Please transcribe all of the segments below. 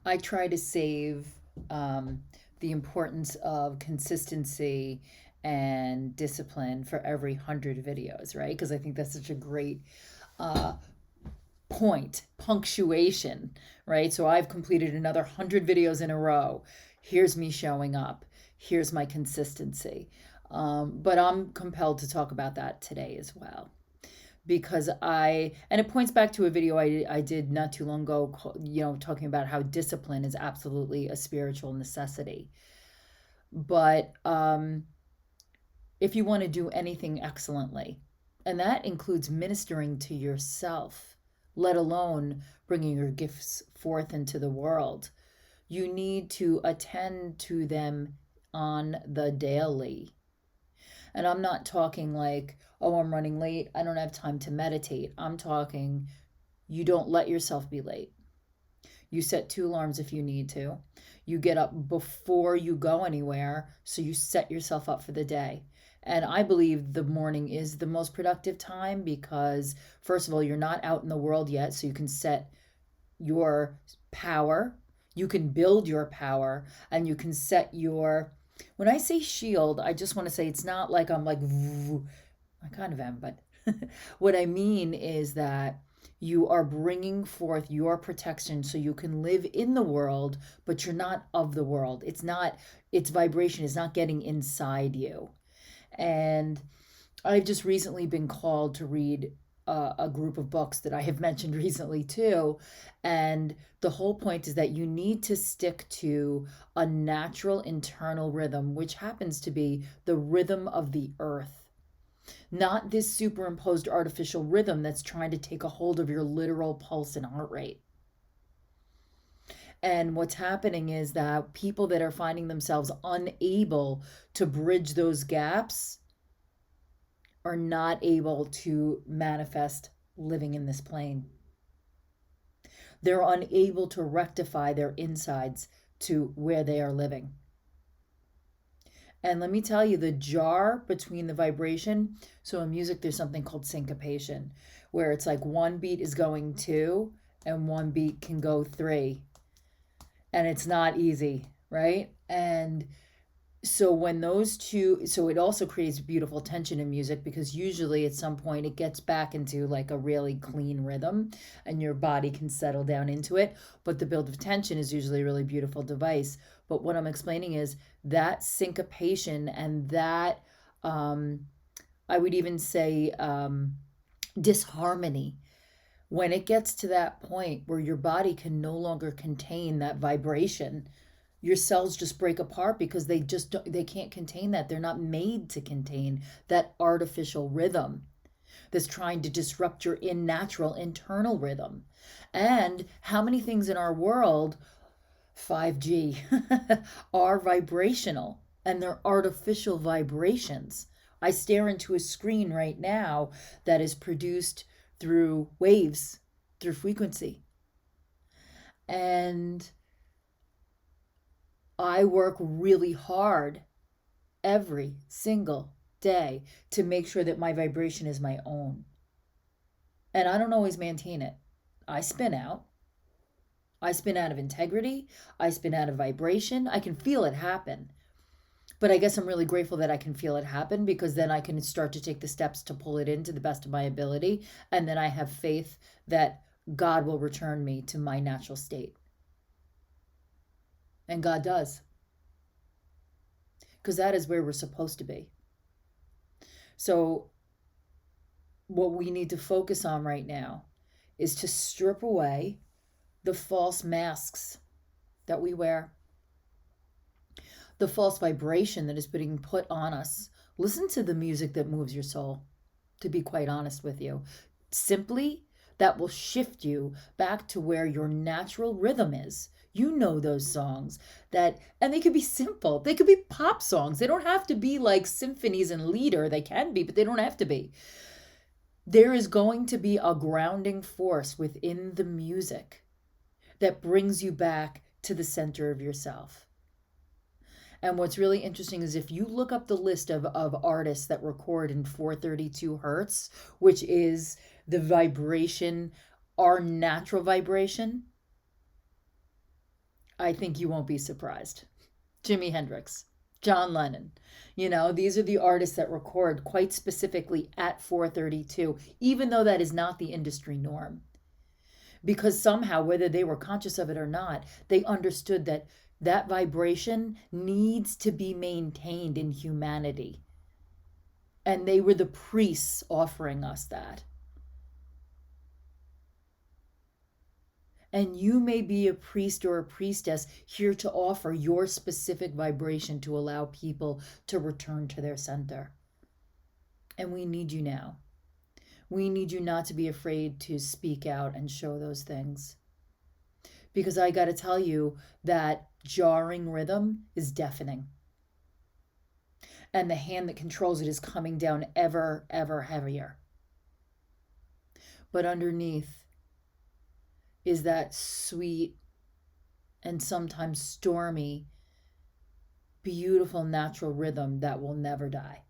I try to save the importance of consistency and discipline for every 100 videos, right? Because I think that's such a great uh, point, punctuation, right? So I've completed another 100 videos in a row. Here's me showing up. Here's my consistency. But I'm compelled to talk about that today as well because and it points back to a video I did not too long ago, talking about how discipline is absolutely a spiritual necessity. But if you want to do anything excellently, and that includes ministering to yourself, let alone bringing your gifts forth into the world, you need to attend to them on the daily. And I'm not talking like, oh, I'm running late, I don't have time to meditate. I'm talking, you don't let yourself be late. You set 2 alarms if you need to. You get up before you go anywhere, so you set yourself up for the day. And I believe the morning is the most productive time because, first of all, you're not out in the world yet, so you can set your power, you can build your power, and you can set your. When I say shield, I just want to say it's not like I'm like, I kind of am, but what I mean is that you are bringing forth your protection so you can live in the world, but you're not of the world. Its vibration is not getting inside you. And I've just recently been called to read a group of books that I have mentioned recently too. And the whole point is that you need to stick to a natural internal rhythm, which happens to be the rhythm of the earth, not this superimposed artificial rhythm that's trying to take a hold of your literal pulse and heart rate. And what's happening is that people that are finding themselves unable to bridge those gaps are not able to manifest living in this plane. They're unable to rectify their insides to where they are living. And let me tell you, the jar between the vibration. So in music, there's something called syncopation, where it's like one beat is going 2 and one beat can go 3. And it's not easy, right? And so when those two, so it also creates beautiful tension in music because usually at some point it gets back into like a really clean rhythm and your body can settle down into it. But the build of tension is usually a really beautiful device. But what I'm explaining is that syncopation and that, I would even say, disharmony, when it gets to that point where your body can no longer contain that vibration, your cells just break apart because they can't contain that. They're not made to contain that artificial rhythm that's trying to disrupt your natural internal rhythm. And how many things in our world, 5G, are vibrational and they're artificial vibrations. I stare into a screen right now that is produced through waves, through frequency. And I work really hard every single day to make sure that my vibration is my own. And I don't always maintain it. I spin out. I spin out of integrity. I spin out of vibration. I can feel it happen. But I guess I'm really grateful that I can feel it happen because then I can start to take the steps to pull it in to the best of my ability. And then I have faith that God will return me to my natural state. And God does. Because that is where we're supposed to be. So, what we need to focus on right now is to strip away the false masks that we wear, the false vibration that is being put on us. Listen to the music that moves your soul, to be quite honest with you. Simply, that will shift you back to where your natural rhythm is. You know those songs and they could be simple. They could be pop songs. They don't have to be like symphonies and lieder. They can be, but they don't have to be. There is going to be a grounding force within the music that brings you back to the center of yourself. And what's really interesting is if you look up the list of artists that record in 432 hertz, which is the vibration, our natural vibration, I think you won't be surprised. Jimi Hendrix, John Lennon. You know, these are the artists that record quite specifically at 432, even though that is not the industry norm. Because somehow, whether they were conscious of it or not, they understood that that vibration needs to be maintained in humanity. And they were the priests offering us that. And you may be a priest or a priestess here to offer your specific vibration to allow people to return to their center. And we need you now. We need you not to be afraid to speak out and show those things. Because I got to tell you that jarring rhythm is deafening. And the hand that controls it is coming down ever, ever heavier. But underneath is that sweet and sometimes stormy, beautiful natural rhythm that will never die.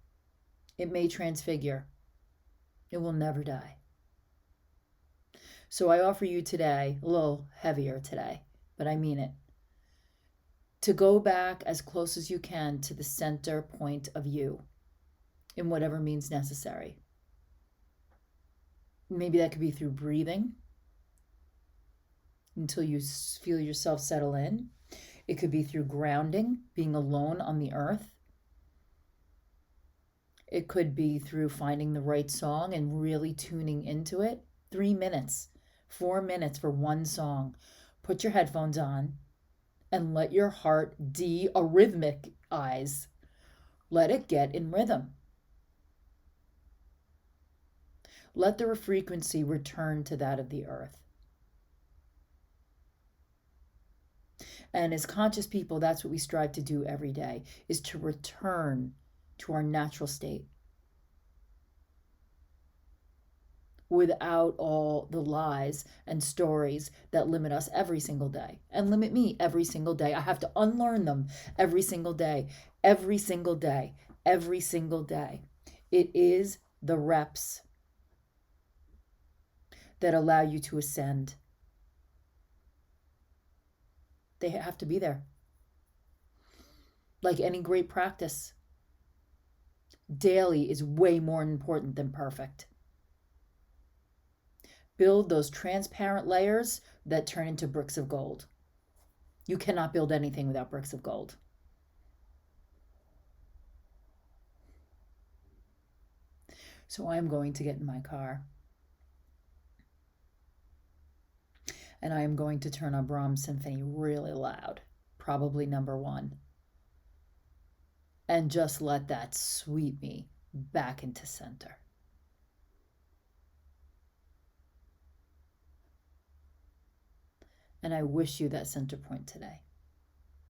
It may transfigure. It will never die. So I offer you today, a little heavier today, but I mean it, to go back as close as you can to the center point of you in whatever means necessary. Maybe that could be through breathing until you feel yourself settle in. It could be through grounding, being alone on the earth. It could be through finding the right song and really tuning into it. 3 minutes, 4 minutes for one song. Put your headphones on and let your heart de-arrhythmic-ize. Let it get in rhythm. Let the frequency return to that of the earth. And as conscious people, that's what we strive to do every day, is to return to our natural state without all the lies and stories that limit us every single day and limit me every single day. I have to unlearn them every single day, every single day, every single day. It is the reps that allow you to ascend. They have to be there. Like any great practice, daily is way more important than perfect. Build those transparent layers that turn into bricks of gold. You cannot build anything without bricks of gold. So I'm going to get in my car. And I am going to turn on Brahms Symphony really loud, probably number 1. And just let that sweep me back into center. And I wish you that center point today.